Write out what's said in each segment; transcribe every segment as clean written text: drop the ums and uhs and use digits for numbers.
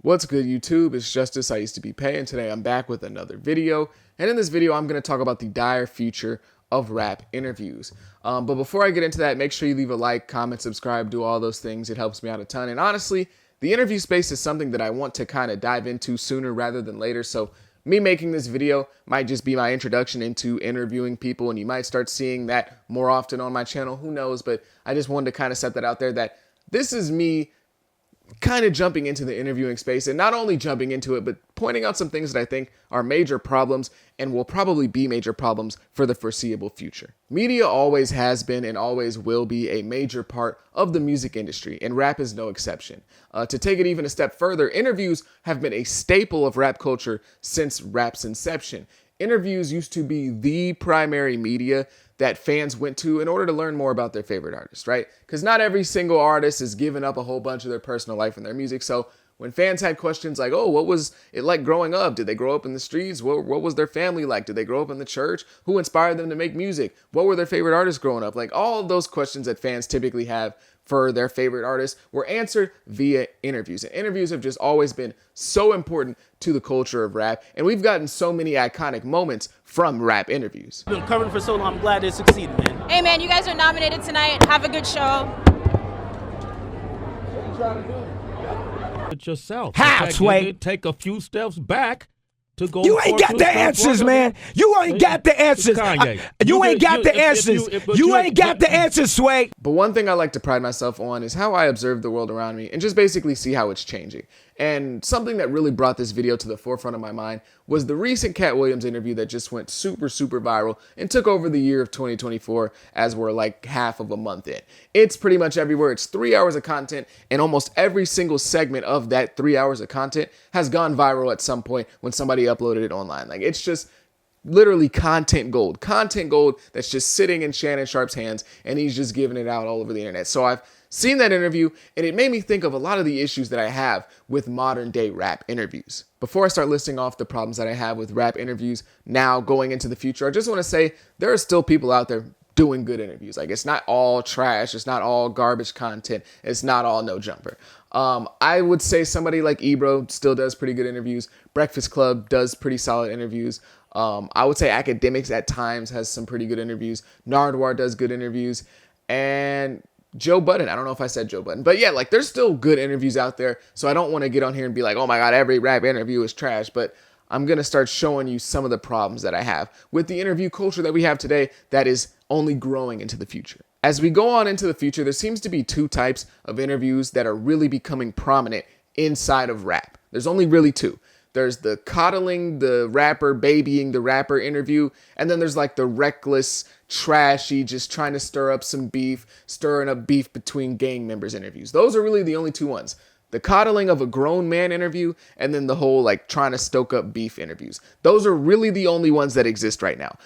What's good, YouTube? It's Justice. I used to be Pay, and today I'm back with another video. And in this video, I'm going to talk about the dire future of rap interviews. But before I get into that, make sure you leave a like, comment, subscribe, do all those things. It helps me out a ton. And honestly, the interview space is something that I want to kind of dive into sooner rather than later. So me making this video might just be my introduction into interviewing people, and you might start seeing that more often on my channel. Who knows? But I just wanted to kind of set that out there that this is me kind of jumping into the interviewing space, and not only jumping into it, but pointing out some things that I think are major problems and will probably be major problems for the foreseeable future. Media always has been and always will be a major part of the music industry, and rap is no exception. To take it even a step further, interviews have been a staple of rap culture since rap's inception. Interviews used to be the primary media that fans went to in order to learn more about their favorite artist, right? Because not every single artist is giving up a whole bunch of their personal life and their music. So when fans had questions like, oh, what was it like growing up? Did they grow up in the streets? What was their family like? Did they grow up in the church? Who inspired them to make music? What were their favorite artists growing up? Like, all of those questions that fans typically have for their favorite artists were answered via interviews. And interviews have just always been so important to the culture of rap. And we've gotten so many iconic moments from rap interviews. Been covering for so long, I'm glad they succeeded, man. Hey man, you guys are nominated tonight. Have a good show. What are you trying to do? It yourself. How, Sway? Take a few steps back to go. You ain't got the answers, man. You ain't got the answers. You ain't got the answers. You ain't got the answers, Sway. But one thing I like to pride myself on is how I observe the world around me and just basically see how it's changing. And something that really brought this video to the forefront of my mind was the recent Cat Williams interview that just went super viral and took over the year of 2024 as we're like half of a month in. It's pretty much everywhere. It's 3 hours of content, and almost every single segment of that 3 hours of content has gone viral at some point when somebody uploaded it online. Like, it's just literally content gold that's just sitting in Shannon Sharpe's hands, and he's just giving it out all over the internet. So I've seen that interview, and it made me think of a lot of the issues that I have with modern day rap interviews. Before I start listing off the problems that I have with rap interviews now going into the future, I just want to say there are still people out there doing good interviews. Like, it's not all trash, it's not all garbage content, it's not all no jumper. I would say somebody like Ebro still does pretty good interviews. Breakfast Club does pretty solid interviews. I would say Academics at times has some pretty good interviews. Nardwar does good interviews. And Joe Budden, I don't know if I said Joe Budden, but yeah, like, there's still good interviews out there. So I don't want to get on here and be like, oh my God, every rap interview is trash. But I'm going to start showing you some of the problems that I have with the interview culture that we have today that is only growing into the future. As we go on into the future, there seems to be two types of interviews that are really becoming prominent inside of rap. There's only really two. There's the coddling the rapper, babying the rapper interview. And then there's like the reckless, trashy, just trying to stir up some beef, stirring up beef between gang members interviews. Those are really the only two ones. The coddling of a grown man interview, and then the whole like trying to stoke up beef interviews. Those are really the only ones that exist right now.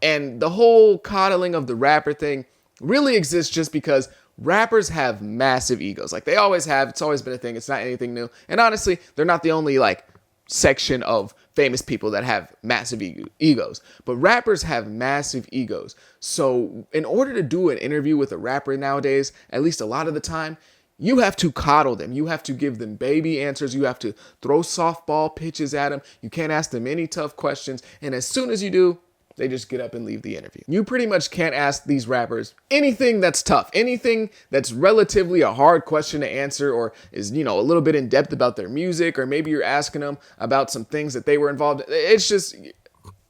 And the whole coddling of the rapper thing really exists just because rappers have massive egos. Like, they always have. It's always been a thing. It's not anything new. And honestly, they're not the only like section of famous people that have massive egos, but rappers have massive egos. So in order to do an interview with a rapper nowadays, at least a lot of the time, you have to coddle them. You have to give them baby answers. You have to throw softball pitches at them. You can't ask them any tough questions. And as soon as you do, they just get up and leave the interview. You pretty much can't ask these rappers anything that's tough, anything that's relatively a hard question to answer, or is, a little bit in depth about their music, or maybe you're asking them about some things that they were involved in.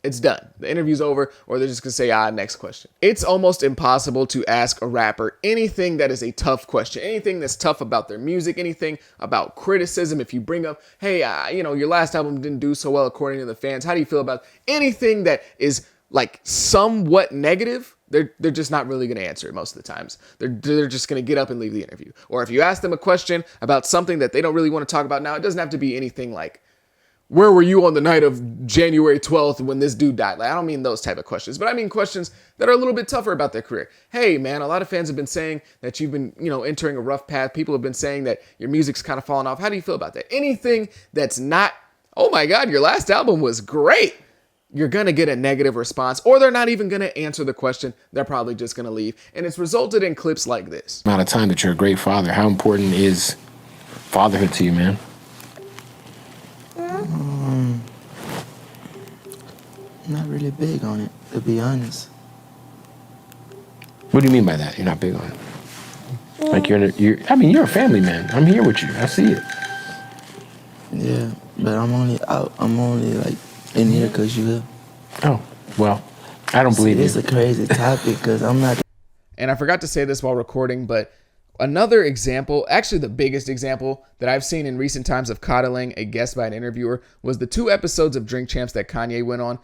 It's done. The interview's over, or they're just gonna say, next question. It's almost impossible to ask a rapper anything that is a tough question, anything that's tough about their music, anything about criticism. If you bring up, hey, your last album didn't do so well according to the fans, how do you feel about anything that is like somewhat negative? They're just not really going to answer it most of the times. They're just going to get up and leave the interview. Or if you ask them a question about something that they don't really want to talk about now, it doesn't have to be anything like, where were you on the night of January 12th when this dude died? Like, I don't mean those type of questions, but I mean questions that are a little bit tougher about their career. Hey man, a lot of fans have been saying that you've been, entering a rough path. People have been saying that your music's kind of fallen off. How do you feel about that? Anything that's not, oh my God, your last album was great, you're going to get a negative response, or they're not even going to answer the question. They're probably just going to leave. And it's resulted in clips like this. Amount of time that you're a great father, how important is fatherhood to you, man? I'm not really big on it, to be honest. What do you mean by that? You're not big on it? Like you're a family man. I'm here with you. I see it. Yeah, but I'm only like in here because you here. Oh, well, I don't believe It's you. a crazy topic because I'm not. And I forgot to say this while recording, but another example, actually the biggest example that I've seen in recent times of coddling a guest by an interviewer was the 2 episodes of Drink Champs that Kanye went on.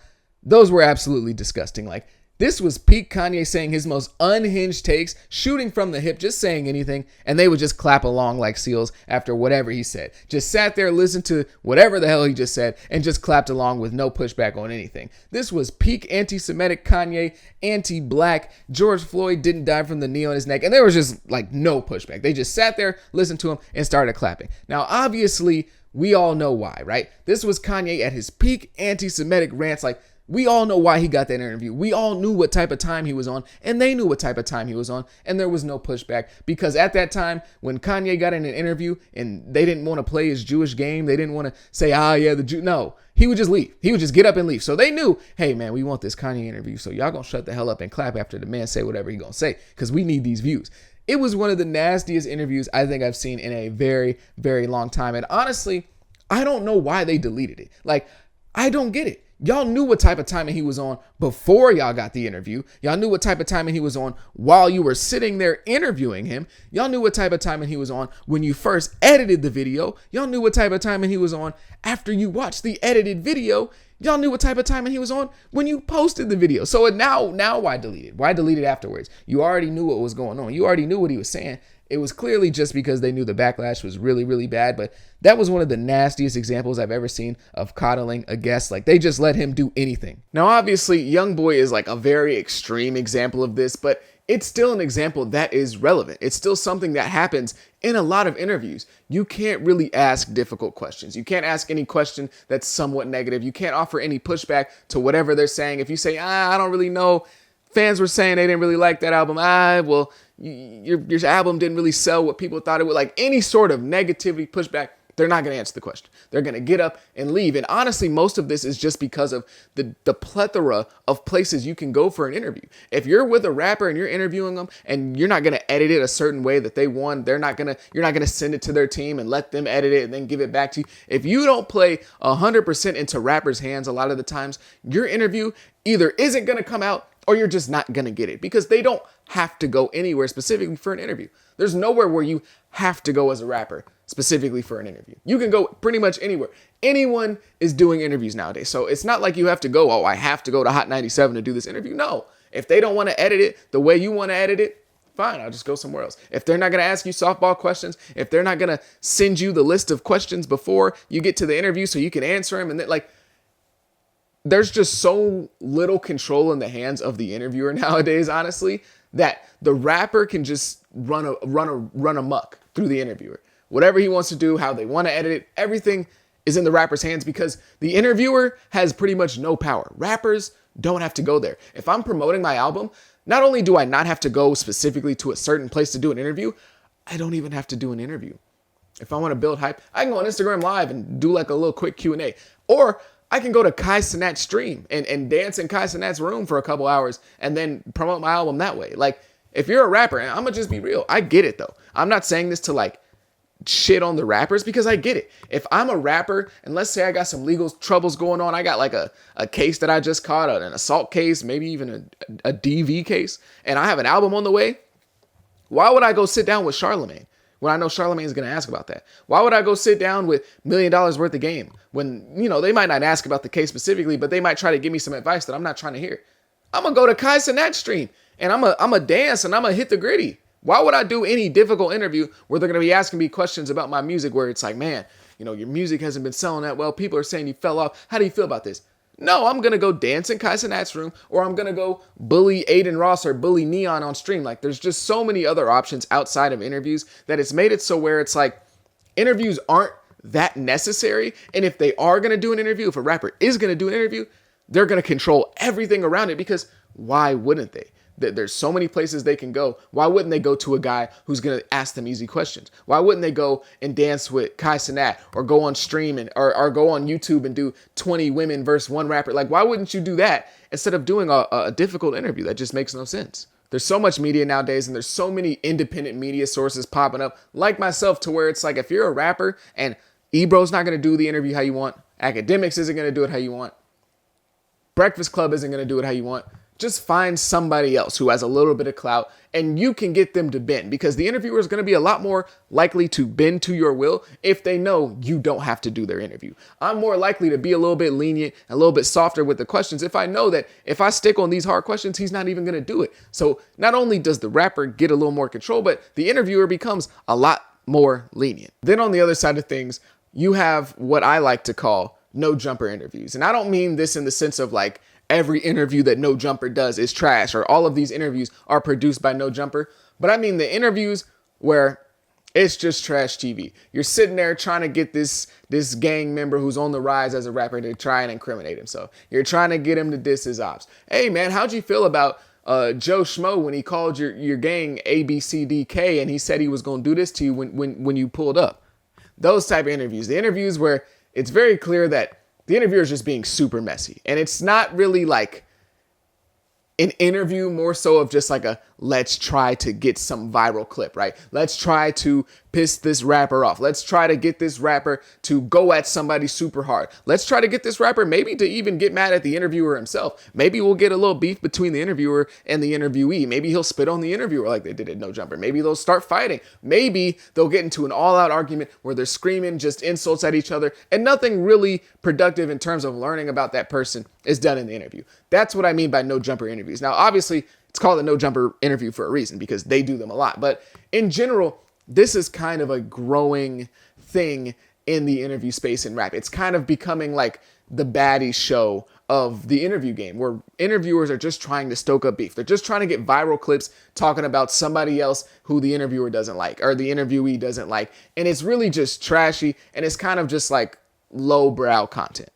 Those were absolutely disgusting. Like, this was peak Kanye saying his most unhinged takes, shooting from the hip, just saying anything, and they would just clap along like seals after whatever he said. Just sat there, listened to whatever the hell he just said, and just clapped along with no pushback on anything. This was peak anti-Semitic Kanye, anti-black. George Floyd didn't die from the knee on his neck, and there was just like no pushback. They just sat there, listened to him, and started clapping. Now, obviously, we all know why, right? This was Kanye at his peak anti-Semitic rants. Like, we all know why he got that interview. We all knew what type of time he was on, and they knew what type of time he was on, and there was no pushback, because at that time, when Kanye got in an interview and they didn't want to play his Jewish game, they didn't want to say, the Jew. No, he would just leave. He would just get up and leave. So they knew, hey, man, we want this Kanye interview, so y'all gonna shut the hell up and clap after the man say whatever he gonna say, because we need these views. It was one of the nastiest interviews I think I've seen in a very, very long time, and honestly, I don't know why they deleted it. Like, I don't get it. Y'all knew what type of timing he was on before y'all got the interview. Y'all knew what type of timing he was on while you were sitting there interviewing him. Y'all knew what type of timing he was on when you first edited the video. Y'all knew what type of timing he was on after you watched the edited video. Y'all knew what type of timing he was on when you posted the video. So now why delete it? Why delete it afterwards? You already knew what was going on. You already knew what he was saying. It was clearly just because they knew the backlash was really, really bad. But that was one of the nastiest examples I've ever seen of coddling a guest. Like, they just let him do anything. Now, obviously, Youngboy is like a very extreme example of this, but it's still an example that is relevant. It's still something that happens in a lot of interviews. You can't really ask difficult questions. You can't ask any question that's somewhat negative. You can't offer any pushback to whatever they're saying. If you say, I don't really know, fans were saying they didn't really like that album. Your album didn't really sell what people thought it would. Like, any sort of negativity, pushback, they're not going to answer the question. They're going to get up and leave. And honestly, most of this is just because of the plethora of places you can go for an interview. If you're with a rapper and you're interviewing them and you're not going to edit it a certain way that they want, you're not going to send it to their team and let them edit it and then give it back to you. If you don't play 100% into rappers' hands, a lot of the times, your interview either isn't going to come out or you're just not going to get it, because they don't have to go anywhere specifically for an interview. There's nowhere where you have to go as a rapper specifically for an interview. You can go pretty much anywhere. Anyone is doing interviews nowadays. So it's not like you have to go, I have to go to Hot 97 to do this interview. No, if they don't want to edit it the way you want to edit it, fine, I'll just go somewhere else. If they're not going to ask you softball questions, if they're not going to send you the list of questions before you get to the interview so you can answer them, and then, like, there's just so little control in the hands of the interviewer nowadays, honestly, that the rapper can just run amok through the interviewer. Whatever he wants to do, how they want to edit it, everything is in the rapper's hands, because the interviewer has pretty much no power. Rappers don't have to go there. If I'm promoting my album, not only do I not have to go specifically to a certain place to do an interview, I don't even have to do an interview. If I want to build hype, I can go on Instagram Live and do like a little quick Q&A. Or I can go to Kai Cenat's stream and dance in Kai Cenat's room for a couple hours and then promote my album that way. Like, if you're a rapper, and I'm going to just be real, I get it though. I'm not saying this to like shit on the rappers, because I get it. If I'm a rapper and let's say I got some legal troubles going on, I got like a case that I just caught, an assault case, maybe even a DV case, and I have an album on the way, why would I go sit down with Charlemagne when I know Charlemagne is going to ask about that? Why would I go sit down with $1 million worth of game when, they might not ask about the case specifically, but they might try to give me some advice that I'm not trying to hear? I'm going to go to Kai Cenat's stream and I'm going to dance and I'm going to hit the gritty. Why would I do any difficult interview where they're going to be asking me questions about my music where it's like, man, your music hasn't been selling that well. People are saying you fell off. How do you feel about this? No, I'm going to go dance in Kai Cenat's room, or I'm going to go bully Aiden Ross or bully Neon on stream. Like, there's just so many other options outside of interviews that it's made it so where it's like interviews aren't that necessary. And if they are going to do an interview, if a rapper is going to do an interview, they're going to control everything around it, because why wouldn't they? There's so many places they can go. Why wouldn't they go to a guy who's going to ask them easy questions? Why wouldn't they go and dance with Kai Cenat or go on stream or go on YouTube and do 20 women versus one rapper? Like, why wouldn't you do that instead of doing a difficult interview? That just makes no sense. There's so much media nowadays, and there's so many independent media sources popping up, like myself, to where it's like, if you're a rapper and Ebro's not going to do the interview how you want, Academics isn't going to do it how you want, Breakfast Club isn't going to do it how you want, just find somebody else who has a little bit of clout and you can get them to bend, because the interviewer is going to be a lot more likely to bend to your will if they know you don't have to do their interview. I'm more likely to be a little bit lenient, a little bit softer with the questions if I know that if I stick on these hard questions, he's not even going to do it. So not only does the rapper get a little more control, but the interviewer becomes a lot more lenient. Then on the other side of things, you have what I like to call no jumper interviews. And I don't mean this in the sense of like every interview that No Jumper does is trash or all of these interviews are produced by No Jumper, but I mean the interviews where it's just trash TV. You're sitting there trying to get this gang member who's on the rise as a rapper to try and incriminate himself. You're trying to get him to diss his ops. Hey man, how'd you feel about Joe Schmo when he called your gang ABCDK and he said he was going to do this to you when you pulled up? Those type of interviews. The interviews where it's very clear that the interviewer is just being super messy. And it's not really like an interview, more so of just like a let's try to get some viral clip, right? Let's try to piss this rapper off. Let's try to get this rapper to go at somebody super hard. Let's try to get this rapper maybe to even get mad at the interviewer himself. Maybe we'll get a little beef between the interviewer and the interviewee. Maybe he'll spit on the interviewer like they did at No Jumper. Maybe they'll start fighting. Maybe they'll get into an all-out argument where they're screaming just insults at each other and nothing really productive in terms of learning about that person is done in the interview. That's what I mean by No Jumper interviews. Now, obviously, it's called a No Jumper interview for a reason because they do them a lot. But in general, this is kind of a growing thing in the interview space in rap. It's kind of becoming like the baddie show of the interview game, where interviewers are just trying to stoke up beef. They're just trying to get viral clips talking about somebody else who the interviewer doesn't like or the interviewee doesn't like. And it's really just trashy, and it's kind of just like lowbrow content.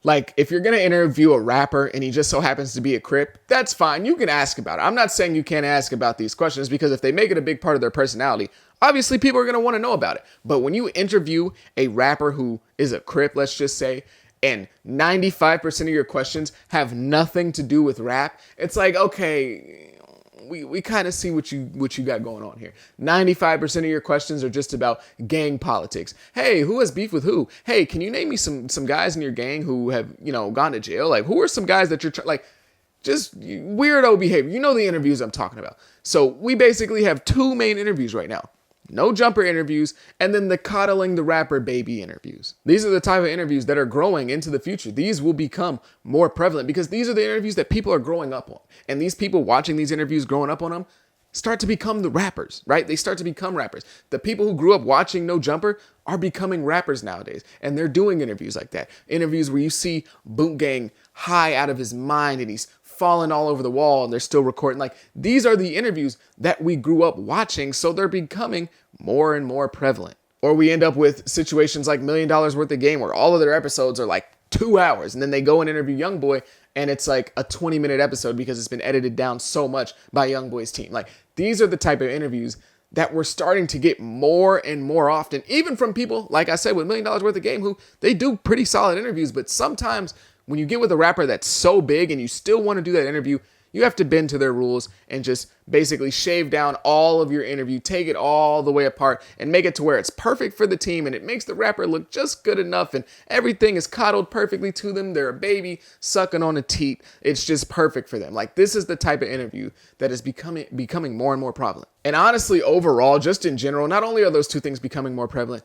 Like, if you're going to interview a rapper and he just so happens to be a Crip, that's fine. You can ask about it. I'm not saying you can't ask about these questions, because if they make it a big part of their personality, obviously people are going to want to know about it. But when you interview a rapper who is a Crip, let's just say, and 95% of your questions have nothing to do with rap, it's like, okay, we kind of see what you got going on here. 95% of your questions are just about gang politics. Hey, who has beef with who? Hey, can you name me some guys in your gang who have, gone to jail? Like, who are some guys that you're like, just weirdo behavior. You know the interviews I'm talking about. So we basically have two main interviews right now. No Jumper interviews, and then the coddling the rapper baby interviews. These are the type of interviews that are growing into the future. These will become more prevalent because these are the interviews that people are growing up on. And these people watching these interviews, growing up on them, start to become the rappers, right? They start to become rappers. The people who grew up watching No Jumper are becoming rappers nowadays. And they're doing interviews like that. Interviews where you see Boot Gang high out of his mind and he's falling all over the wall and they're still recording. Like, these are the interviews that we grew up watching, so they're becoming more and more prevalent. Or we end up with situations like $1 Million Worth of Game, where all of their episodes are like 2 hours, and then they go and interview YoungBoy and it's like a 20-minute episode because it's been edited down so much by YoungBoy's team. Like, these are the type of interviews that we're starting to get more and more often, even from people, like I said, with $1 Million Worth of Game, who they do pretty solid interviews, but sometimes when you get with a rapper that's so big and you still want to do that interview, you have to bend to their rules and just basically shave down all of your interview, take it all the way apart and make it to where it's perfect for the team and it makes the rapper look just good enough and everything is coddled perfectly to them. They're a baby sucking on a teat. It's just perfect for them. Like, this is the type of interview that is becoming more and more prevalent. And honestly, overall, just in general, not only are those two things becoming more prevalent,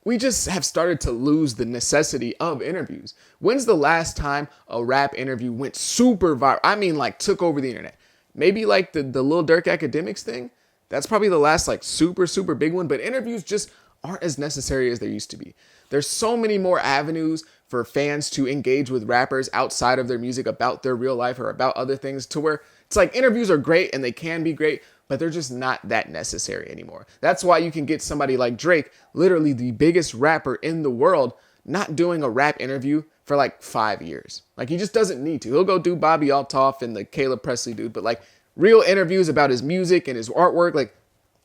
we just have started to lose the necessity of interviews. When's the last time a rap interview went super viral? I mean, like, took over the internet. Maybe like the Lil Durk Academics thing. That's probably the last like super big one. But interviews just aren't as necessary as they used to be. There's so many more avenues for fans to engage with rappers outside of their music, about their real life or about other things, to where it's like interviews are great and they can be great, but they're just not that necessary anymore. That's why you can get somebody like Drake, literally the biggest rapper in the world, not doing a rap interview for like 5 years. Like, he just doesn't need to. He'll go do Bobby Altoff and the Caleb Presley dude, but like, real interviews about his music and his artwork, like,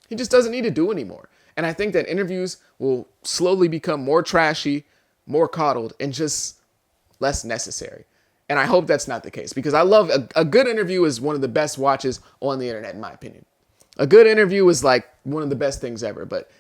he just doesn't need to do anymore. And I think that interviews will slowly become more trashy, more coddled, and just less necessary. And I hope that's not the case, because I love a good interview is one of the best watches on the internet, in my opinion. A good interview is like one of the best things ever. But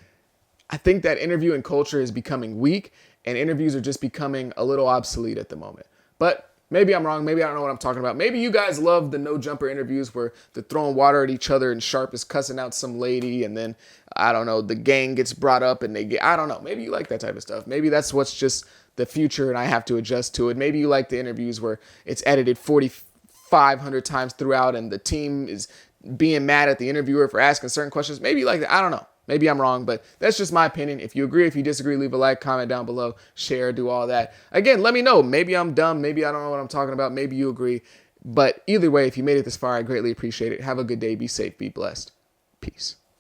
I think that interviewing culture is becoming weak, and interviews are just becoming a little obsolete at the moment. But maybe I'm wrong. Maybe I don't know what I'm talking about. Maybe you guys love the no jumper interviews where they're throwing water at each other and Sharp is cussing out some lady, and then, I don't know, the gang gets brought up and I don't know. Maybe you like that type of stuff. Maybe that's what's just the future and I have to adjust to it. Maybe you like the interviews where it's edited 4,500 times throughout and the team is being mad at the interviewer for asking certain questions. Maybe you like that. I don't know. Maybe I'm wrong, but that's just my opinion. If you agree, if you disagree, leave a like, comment down below, share, do all that. Again, let me know. Maybe I'm dumb. Maybe I don't know what I'm talking about. Maybe you agree. But either way, if you made it this far, I greatly appreciate it. Have a good day. Be safe. Be blessed. Peace.